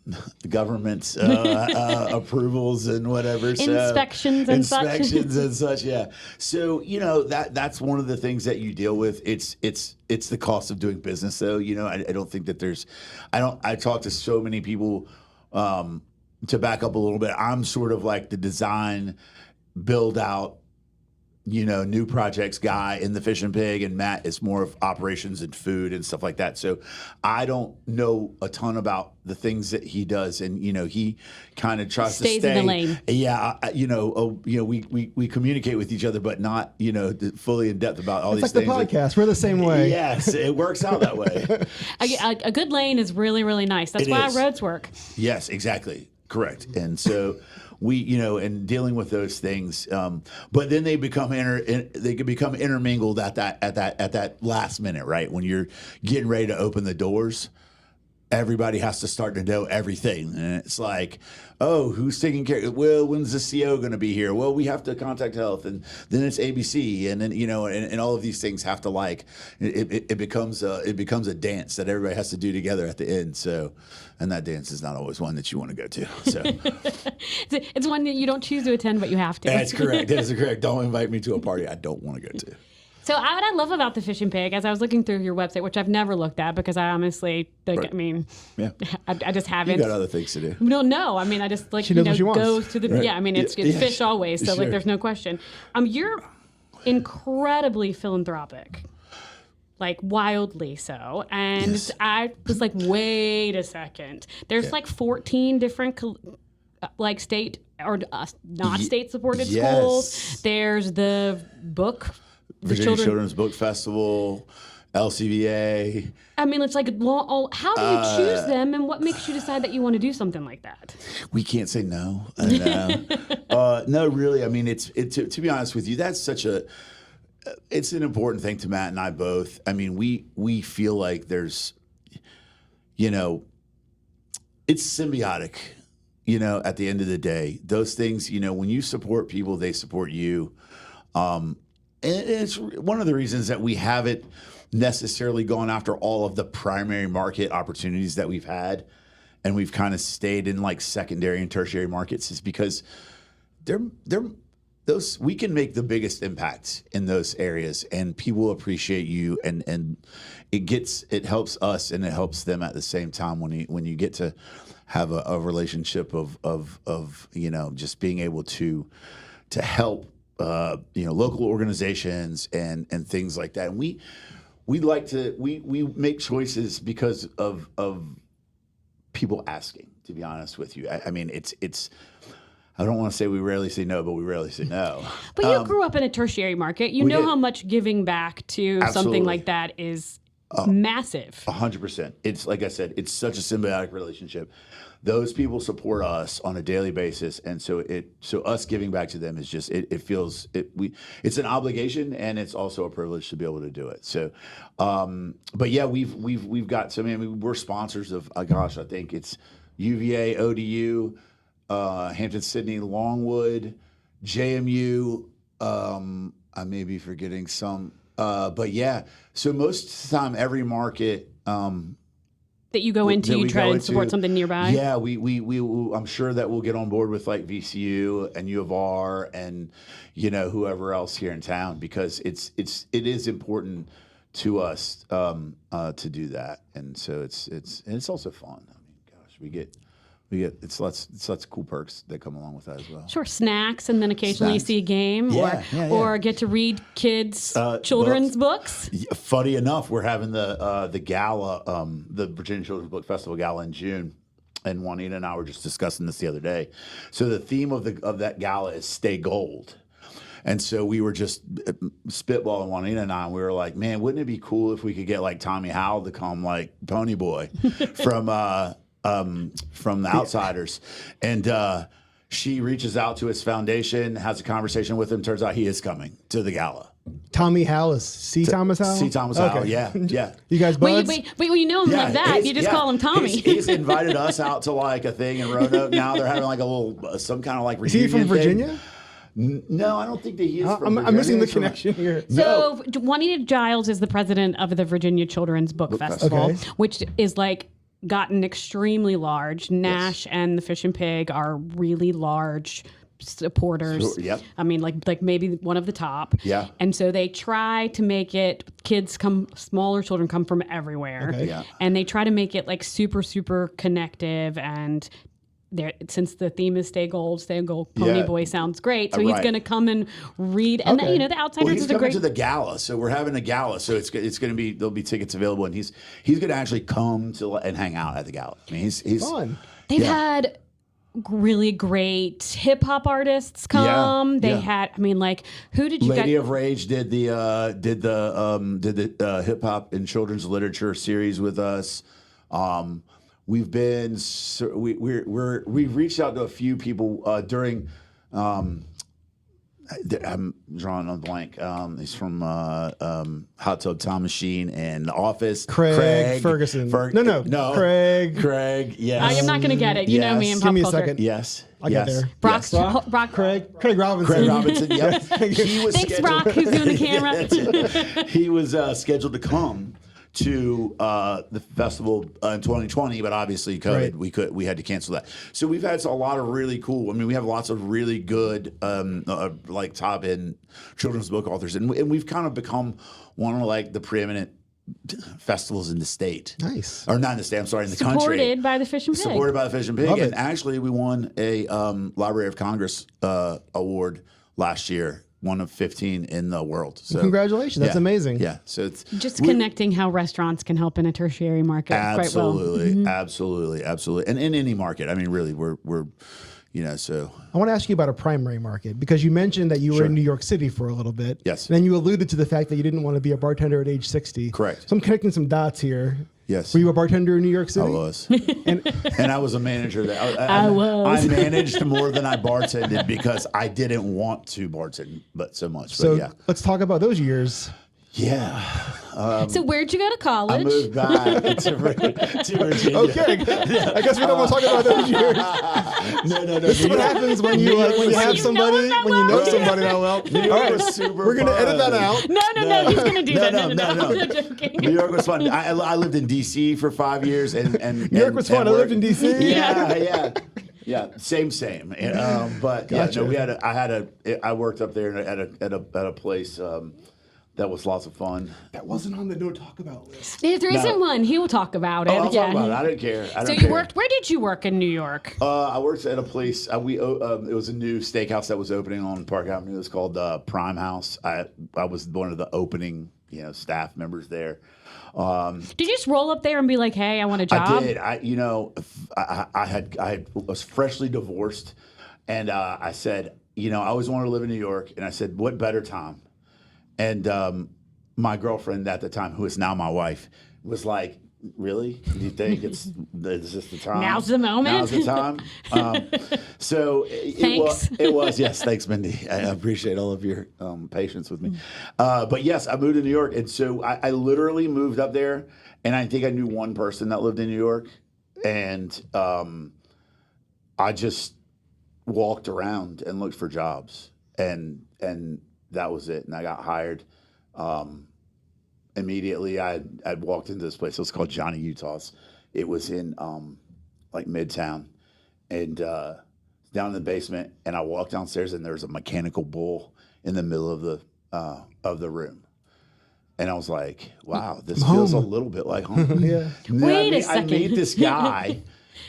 the government's approvals and whatever. Inspections and such. Inspections and such, yeah. So, that's one of the things that you deal with. It's the cost of doing business, though. I don't think that I talk to so many people, to back up a little bit. I'm sort of like the design, build out, new projects guy in the Fishin Pig, and Matt is more of operations and food and stuff like that. So I don't know a ton about the things that he does, and he kind of tries to Stays stay in the lane. Yeah, we communicate with each other, but not fully in depth about all It's these like things. the podcast. We're the same way. Yes, it works out that way. A good lane is really, really nice. That's It why is. roads work. Yes, exactly. Correct. And so we, and dealing with those things, but then they become intermingled at that last minute, right? When you're getting ready to open the doors, everybody has to start to know everything. And it's like, oh, who's taking care? Well, when's the CO going to be here? Well, we have to contact health, and then it's ABC, and then and all of these things have to it becomes a dance that everybody has to do together at the end. So, and that dance is not always one that you want to go to. So It's one that you don't choose to attend, but you have to. that's correct. That's correct. Don't invite me to a party I don't want to go to. So what I love about the Fishin Pig, as I was looking through your website, which I've never looked at because I honestly, Right. I just You haven't. got other things to do. No. I mean, I just She knows what she wants. goes to the Right. yeah. I mean, it's Yeah. fish always. So Sure. there's no question. You're incredibly philanthropic. Like wildly so. And Yes. I was like, wait a second. There's 14 different state or not state supported yes. schools. There's the book, Virginia Children's Book Festival, LCVA. I mean, it's like, how do you choose them, and what makes you decide that you want to do something like that? We can't say no. No, really. I mean, to be honest with you, that's it's an important thing to Matt and I both. I mean, we feel like there's, it's symbiotic. At the end of the day, those things, when you support people, they support you. And it's one of the reasons that we haven't necessarily gone after all of the primary market opportunities that we've had, and we've kind of stayed in secondary and tertiary markets, is because they're we can make the biggest impact in those areas, and people appreciate you, and it helps us and it helps them at the same time when you get to have a relationship of just being able to help local organizations and things like that. And we make choices because of people asking, to be honest with you. I mean, it's I don't want to say we rarely say no, but we rarely say no. But you grew up in a tertiary market. You know how much giving back to something like that is massive. 100%. It's like I said, it's such a symbiotic relationship. Those people support us on a daily basis, and so us giving back to them is just it's an obligation, and it's also a privilege to be able to do it. So, but yeah, we've got so many. We're sponsors of I think it's UVA, ODU, Hampton Sydney, Longwood, JMU. I may be forgetting some, but yeah. So most of the time, every market. That you go into, you try and support something nearby. Yeah, we I'm sure that we'll get on board with like VCU and U of R and whoever else here in town, because it is important to us to do that, and so it's also fun. I mean, gosh, we get it's lots of cool perks that come along with that as well. Sure, snacks, and then occasionally you see a game, or get to read kids' children's books. Funny enough, we're having the gala, the Virginia Children's Book Festival gala in June, and Juanita and I were just discussing this the other day. So the theme of that gala is "Stay Gold." And so we were just spitballing, Juanita and I, and we were like, man, wouldn't it be cool if we could get like Tommy Howell to come like Pony Boy from the Outsiders. And she reaches out to his foundation, has a conversation with him. Turns out he is coming to the gala. Tommy Howell is C. Thomas Howell? C. Thomas Howell, yeah. You guys buds? Wait, you know him like that. You just call him Tommy. He's invited us out to like a thing in Roanoke. Now they're having like a little, some kind of like reunion. Is he from Virginia? Thing. No, I don't think that he is from Virginia. I'm missing the connection here. So Juanita Giles is the president of the Virginia Children's Book Festival, which is like gotten extremely large. Nash and the Fishin Pig are really large supporters. Sure, yep. I mean, like maybe one of the top. Yeah. And so they try to make it, smaller children come from everywhere. Okay. Yeah. And they try to make it like super, super connective, and since the theme is Stay Gold, Pony Boy sounds great. So he's going to come and read. And the Outsiders he's is a great. He's coming to the gala, so we're having a gala. So it's going to be, there'll be tickets available, and he's going to actually come and hang out at the gala. I mean, he's fun. They've had really great hip hop artists come. They had, I mean, like, who did you? Lady of Rage did the hip hop and children's literature series with us. We've reached out to a few people during. I'm drawing on a blank. He's from Hot Tub Time Machine and The Office. Craig Ferguson. No. Craig. Yes. I'm not going to get it. You know me in pop Give me culture. a second. Yes. I'll get there. Brock. Craig Robinson. Craig Robinson. Yep. He was Thanks, Brock, who's doing the camera. He was scheduled to come to the festival in 2020, but obviously COVID, right. we had to cancel that. So we've had a lot of really cool. I mean, we have lots of really good like top end children's book authors, and we've kind of become one of like the preeminent festivals in the state. Nice, or not in the state. I'm sorry, in the country. Supported by the Fishin Pig. Supported by the Fishin Pig, Love and it. actually we won a Library of Congress award last year. One of 15 in the world. So congratulations, that's amazing. Yeah, so it's just connecting how restaurants can help in a tertiary market quite well. Absolutely, and in any market. I mean, really, we're so. I want to ask you about a primary market, because you mentioned that you were in New York City for a little bit. Yes. And then you alluded to the fact that you didn't want to be a bartender at age 60. Correct. So I'm connecting some dots here. Yes. Were you a bartender in New York City? I was. And I was a manager there. I was. I managed more than I bartended because I didn't want to bartend, but so much. So but let's talk about those years. Yeah. So where'd you go to college? I moved back to Virginia. Okay. I guess we don't want to talk about those years. No. This is what happens when you have somebody, when you know somebody that well. New York was super We're going to fun. edit that out. No, he's going to do that. No. I'm joking. New York was fun. I lived in D.C. for 5 years. and New York was fun. I lived in D.C. Yeah. Yeah, same. But Gotcha. yeah, no, I worked up there at a place that was lots of fun. That wasn't on the no talk about list. There isn't one. He will talk about it. Oh, I'll talk about it. I don't care. So you worked. Where did you work in New York? I worked at a place. It was a new steakhouse that was opening on Park Avenue. It was called Prime House. I was one of the opening staff members there. Did you just roll up there and be like, "Hey, I want a job"? I did. I was freshly divorced, and I said, I always wanted to live in New York, and I said, what better time? And my girlfriend at the time, who is now my wife, was like, really? Do you think is this the time? Now's the moment. Now's the time. So it was. Yes, thanks, Mindy. I appreciate all of your patience with me. But yes, I moved to New York, and so I literally moved up there, and I think I knew one person that lived in New York, and I just walked around and looked for jobs, and that was it. And I got hired. Immediately, I'd walked into this place. It was called Johnny Utah's. It was in like Midtown, and down in the basement. And I walked downstairs, and there was a mechanical bull in the middle of the room. And I was like, "Wow, this feels a little bit like home." Yeah. Wait a second. I meet this guy.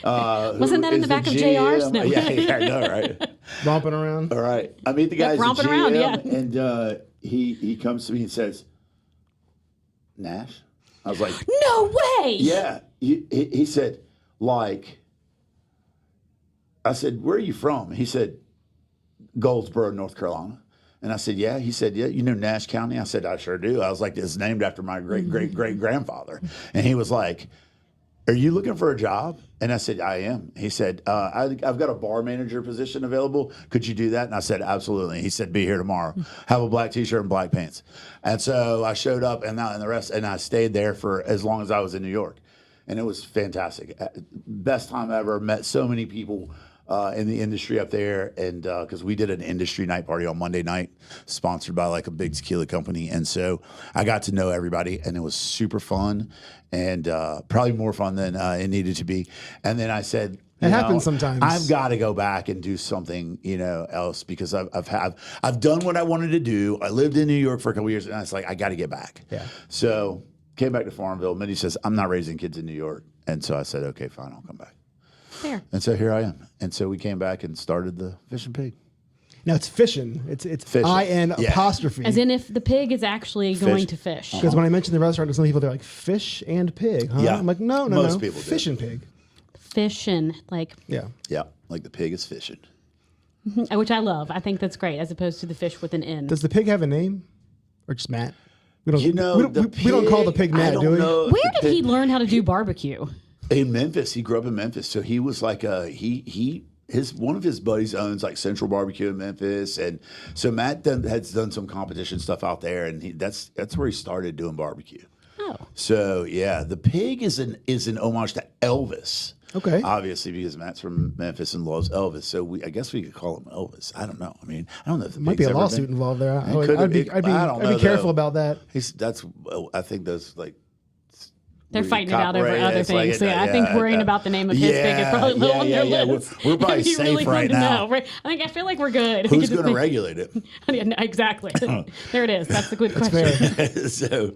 Wasn't that in the back of JR's? No. Yeah, I know, right? Romping around. All right. I meet the guy as a romping GM, around, yeah. and he comes to me and says, "Nash?" I was like, No way. "Yeah." He said, like, I said, "Where are you from?" He said, "Goldsboro, North Carolina." And I said, "Yeah." He said, "Yeah, you know Nash County?" I said, "I sure do." I was like, "It's named after my great-great-great-grandfather." And he was like, "Are you looking for a job?" And I said, "I am." He said, I've got a bar manager position available. Could you do that? And I said, "Absolutely." He said, "Be here tomorrow. Have a black T-shirt and black pants." And so I showed up, and I stayed there for as long as I was in New York. And it was fantastic. Best time ever. Met so many people in the industry up there, and because we did an industry night party on Monday night, sponsored by like a big tequila company, and so I got to know everybody, and it was super fun, and probably more fun than it needed to be. And then I said, It happens sometimes. I've got to go back and do something, else, because I've done what I wanted to do. I lived in New York for a couple years, and I was like, I got to get back. Yeah. So came back to Farmville. Mindy says, "I'm not raising kids in New York," and so I said, "Okay, fine, I'll come back." Fair. And so here I am. And so we came back and started the Fishin Pig. Now it's fishin'. It's Fishin'. IN Yeah. apostrophe. As in, if the pig is actually going to fish. Because when I mentioned the restaurant to some people, they're like, "Fish and pig, huh?" Yeah. I'm like, no. Most people do. Fishin' pig. Fishin', like, Yeah. Yeah, like the pig is fishing. which I love. I think that's great, as opposed to the fish with an N. Does the pig have a name, or just Matt? We don't. The we don't call the pig, pig Matt, do we? Where did he learn how to do barbecue? In Memphis. He grew up in Memphis. So he was like one of his buddies owns like Central Barbecue in Memphis, and so Matt has done some competition stuff out there, and that's where he started doing barbecue. Oh. So yeah, the pig is an homage to Elvis. Okay. Obviously, because Matt's from Memphis and loves Elvis, so I guess we could call him Elvis. I don't know. I mean, I don't know if the Might be pig's a ever lawsuit been- involved there. I I'd be careful about that. I think those like. They're fighting it out over Copyright, other it's like things. it- I think yeah, worrying yeah. about the name of his pig is probably low on their list. We're probably If you safe really right need to now. know. I feel like we're good. Who's going to regulate it? Yeah, no, exactly. There it is. That's the good Fair. question. So,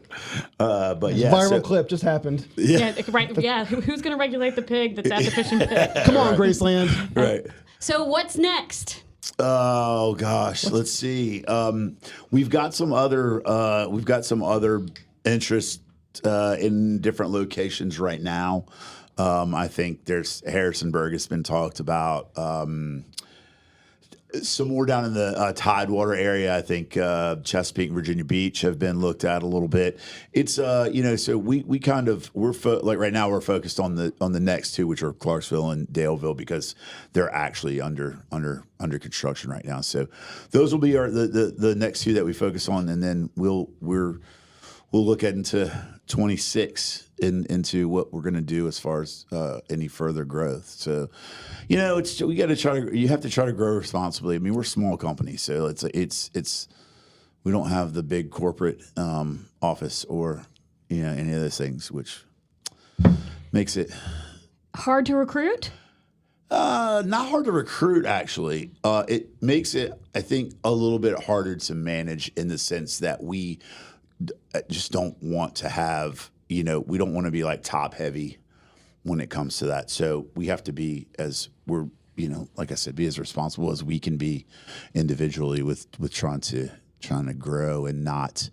but yeah. Viral clip just happened. Yeah, right. Yeah, who's going to regulate the pig that's at the Fishin' Pig? Come on, Graceland. Right. So what's next? Oh gosh, let's see. We've got some other interests in different locations right now. I think there's Harrisonburg has been talked about. Some more down in the Tidewater area. I think Chesapeake, Virginia Beach have been looked at a little bit. It's so we kind of like right now we're focused on the next two, which are Clarksville and Daleville, because they're actually under construction right now. So those will be the next two that we focus on, and then we'll look into 26 into what we're going to do as far as any further growth. So, you have to try to grow responsibly. I mean, we're a small company, so it's we don't have the big corporate office or any of those things, which makes it Hard to recruit? Not hard to recruit, actually. It makes it, I think, a little bit harder to manage in the sense that we just don't want to have, we don't want to be like top heavy when it comes to that. So we have to be like I said, be as responsible as we can be individually with trying to grow and not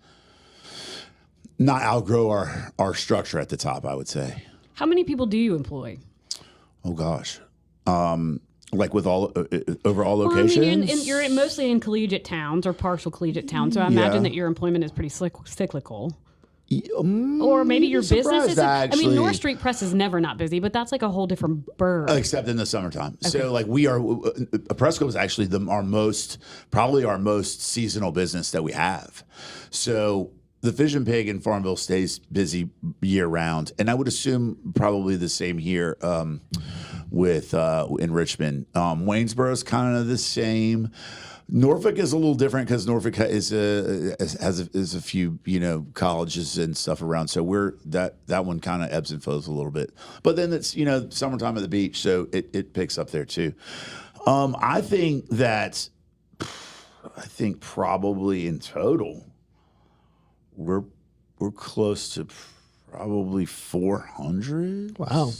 outgrow our structure at the top, I would say. How many people do you employ? Oh gosh. Like with all overall Well, locations. you're mostly in collegiate towns or partial collegiate towns, so I imagine that your employment is pretty cyclical. Or maybe your business is. I mean, North Street Press is never not busy, but that's like a whole different bird. Except in the summertime. Okay. So like we are, Presco is actually probably our most seasonal business that we have. So the Fishin Pig in Farmville stays busy year round, and I would assume probably the same here with in Richmond. Waynesboro is kind of the same. Norfolk is a little different because Norfolk has a few colleges and stuff around, so we're that one kind of ebbs and flows a little bit. But then it's summertime at the beach, so it picks up there too. I think probably in total we're close to probably 400. Wow,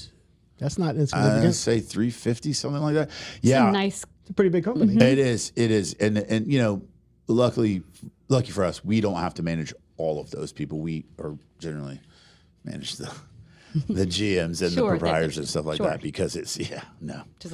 that's not insignificant. I'd say 350, something like that. Yeah, Nice. It's a pretty big company. It is, and lucky for us, we don't have to manage all of those people. We are generally manage the GMs and the proprietors and stuff like that because it's There's a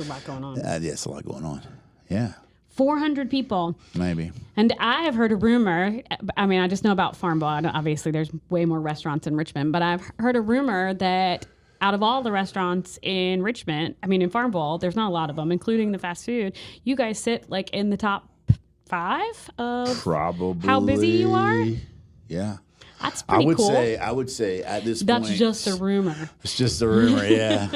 lot going on. It's a lot going on. Yeah. 400 people. Maybe. And I have heard a rumor. I mean, I just know about Farmville. Obviously, there's way more restaurants in Richmond, but I've heard a rumor that out of all the restaurants in Richmond, in Farmville, there's not a lot of them, including the fast food. You guys sit like in the top 5 of probably how busy you are. Yeah. That's pretty cool. I would say at this That's point. just a rumor. It's just a rumor, yeah.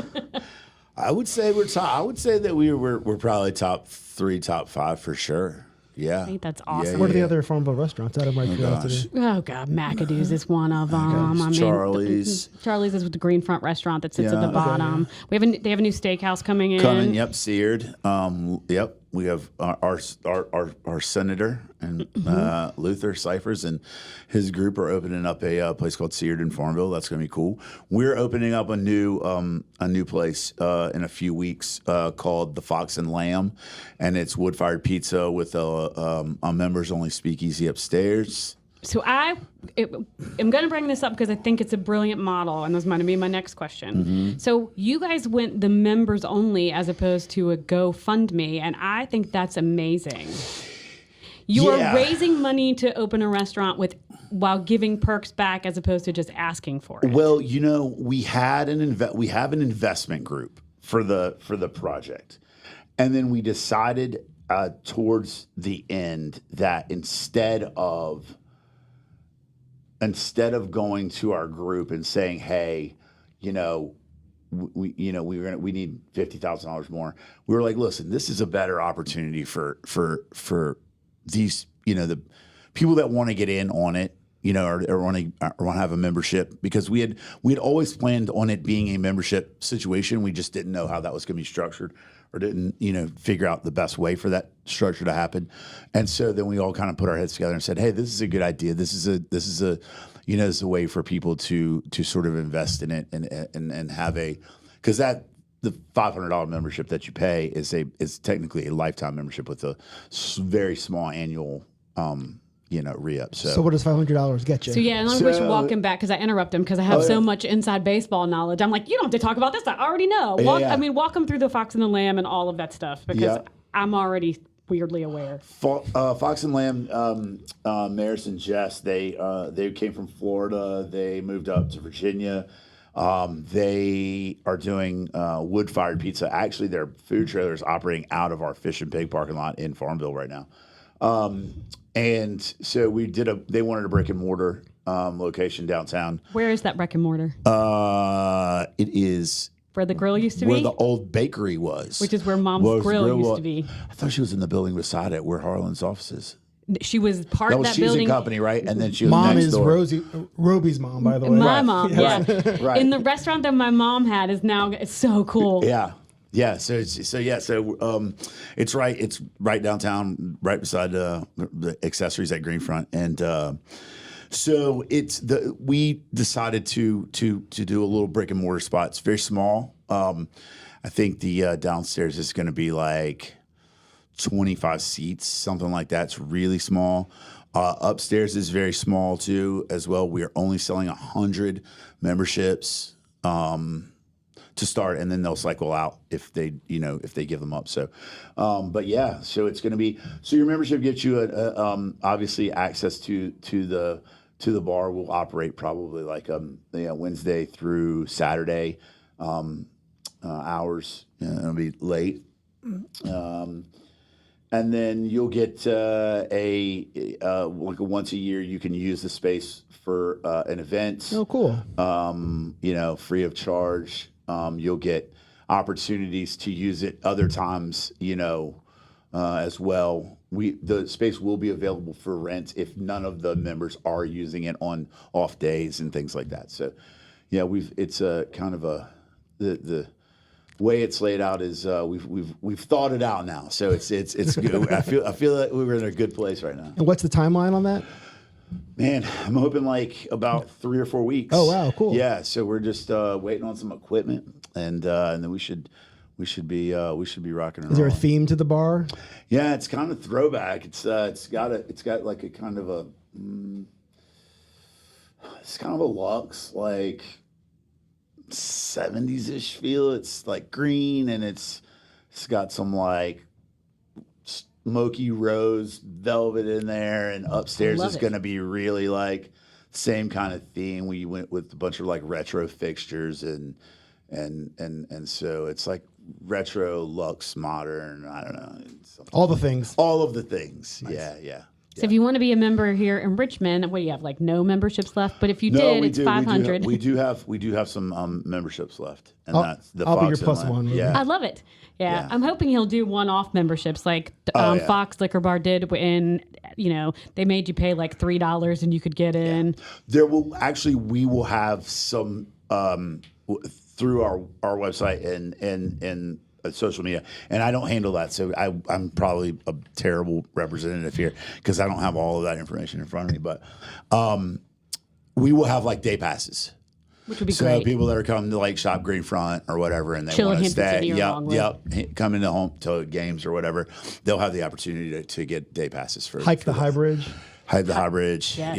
I would say that we're probably top 3, top 5 for sure. Yeah. I think that's awesome. What are the other Farmville restaurants out of my curiosity? Oh, God. McAdoo's is one of them. Charlie's. Charlie's is with the Green Front restaurant that sits at the bottom. Okay. They have a new steakhouse coming in. Yep, Seared. Yep. We have our senator and Luther Cyphers and his group are opening up a place called Seared in Farmville. That's going to be cool. We're opening up a new place in a few weeks called the Fox and Lamb, and it's wood-fired pizza with a members only speakeasy upstairs. So I'm going to bring this up because I think it's a brilliant model, and this might be my next question. Mm-hmm. So you guys went the members only as opposed to a GoFundMe, and I think that's amazing. You are raising money to open a restaurant while giving perks back as opposed to just asking for it. Well, we have an investment group for the project, and then we decided towards the end that instead of going to our group and saying, "Hey, we need $50,000 more," we were like, "Listen, this is a better opportunity for these, the people that want to get in on it, or want to have a membership," because we had always planned on it being a membership situation. We just didn't know how that was going to be structured, or didn't figure out the best way for that structure to happen. And so then we all kind of put our heads together and said, "Hey, this is a good idea. This is a way for people to sort of invest in it and have because the $500 membership that you pay is technically a lifetime membership with a very small annual re-up. So what does $500 get you? So yeah, and we should walk him back because I interrupt him because I have so much inside baseball knowledge. I'm like, you don't have to talk about this. I already know. Walk him through the Fox and the Lamb and all of that stuff because I'm already weirdly aware. Fox and Lamb, Maris and Jess, they came from Florida. They moved up to Virginia. They are doing wood-fired pizza. Actually, their food trailer is operating out of our Fishin Pig parking lot in Farmville right now. And so they wanted a brick and mortar location downtown. Where is that brick and mortar? It is where the grill used to where be? the old bakery was. Which is where Mom's grill used to be. I thought she was in the building beside it where Harlan's office is. She was part of that building. She's in company, right? And then she was Mom next is door. Robey's mom, by the way. My mom, yeah. Right. In the restaurant that my mom had is now, it's so cool. Yeah. Yeah, so it's right downtown, right beside the accessories at Greenfront, and so we decided to do a little brick and mortar spot. It's very small. I think the downstairs is going to be like 25 seats, something like that. It's really small. Upstairs is very small too, as well. We are only selling 100 memberships. To start, and then they'll cycle out if they give them up. So, but yeah, so it's going to be, so your membership gets you obviously access to the bar. Will operate probably like Wednesday through Saturday hours. It'll be late, and then you'll get like once a year you can use the space for an event. Oh, cool. Free of charge. You'll get opportunities to use it other times, as well. The space will be available for rent if none of the members are using it on off days and things like that. So, yeah, it's a kind of the way it's laid out is we've thought it out now. So it's good. I feel like we're in a good place right now. And what's the timeline on that? Man, I'm hoping like about 3 or 4 weeks. Oh wow, cool. Yeah, so we're just waiting on some equipment, and then we should be rocking and rolling. Is there a theme to the bar? Yeah, it's kind of throwback. It's got like a kind of a it's kind of a luxe like 70s-ish feel. It's like green, and it's got some like smoky rose velvet in there, and upstairs is going to be really like same kind of theme. We went with a bunch of like retro fixtures and so it's like retro, luxe, modern. I don't know. All the things. All of the things. Nice. Yeah. So if you want to be a member here in Richmond, what do you have? Like no memberships left, but if you did, it's 500. We do have some memberships left, and that's the I'll Fox be your plus Inland. one. Yeah, I love it. Yeah, I'm hoping he'll do one-off memberships like Fox Liquor Bar did when they made you pay like $3 and you could get in. There will we will have some through our website and social media, and I don't handle that, so I'm probably a terrible representative here because I don't have all of that information in front of me. But we will have like day passes, which would be so great. people that are coming to like shop Greenfront or whatever, and they Chill want in to Hampton stay, City or Longwood. come into home to games or whatever, they'll have the opportunity to get day passes for Hike the High Bridge. Hike the High Bridge. Yes.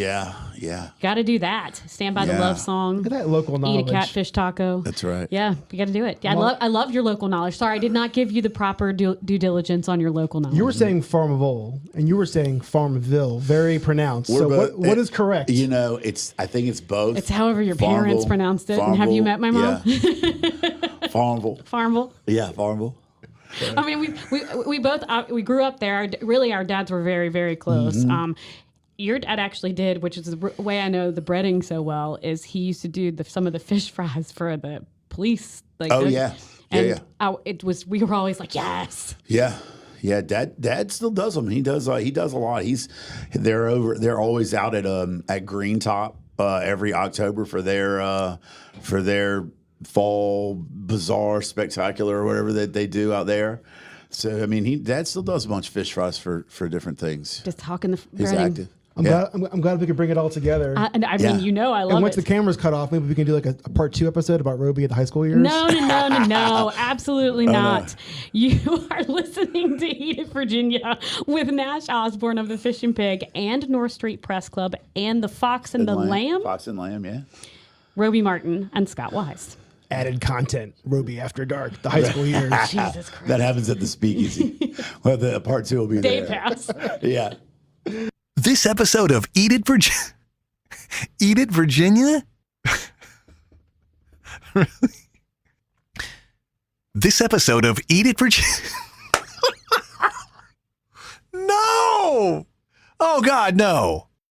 Yeah. Got to do that. Stand by the love song. Look at that local knowledge. Eat a catfish taco. That's right. Yeah, you got to do it. Yeah, I love your local knowledge. Sorry, I did not give you the proper due diligence on your local knowledge. You were saying Farmville, and you were saying Farmville. Very pronounced. What is correct? I think it's both. It's however your parents pronounced it. And have you met my mom? Yeah. Farmville. Yeah, Farmville. I mean, we both we grew up there. Really, our dads were very, very close. Mm-hmm. Your dad actually did, which is the way I know the breading so well, is he used to do some of the fish fries for the police. Like we were always like, yes. Yeah. Dad still does them. He does a lot. They're always out at Green Top every October for their fall bazaar spectacular or whatever that they do out there. So I mean, Dad still does a bunch of fish fries for different things. Just talking the He's breading. active. I'm glad we could bring it all together. And I mean, I love it. And once the camera's cut off, maybe we can do like a part 2 episode about Robey at the high school years. No, absolutely not. No. You are listening to Eat It, Virginia with Nash Osborn of the Fishin Pig and North Street Press Club and the Fox and the Lamb. Fox and Lamb, yeah. Robey Martin and Scott Wise. Added content, Robey After Dark, the high school years. Jesus Christ. That happens at the Speakeasy. Well, the part 2 will be Day there. pass. Yeah. This episode of Eat It Virginia? Really? This episode of Eat It Virginia? No! Oh, God, no.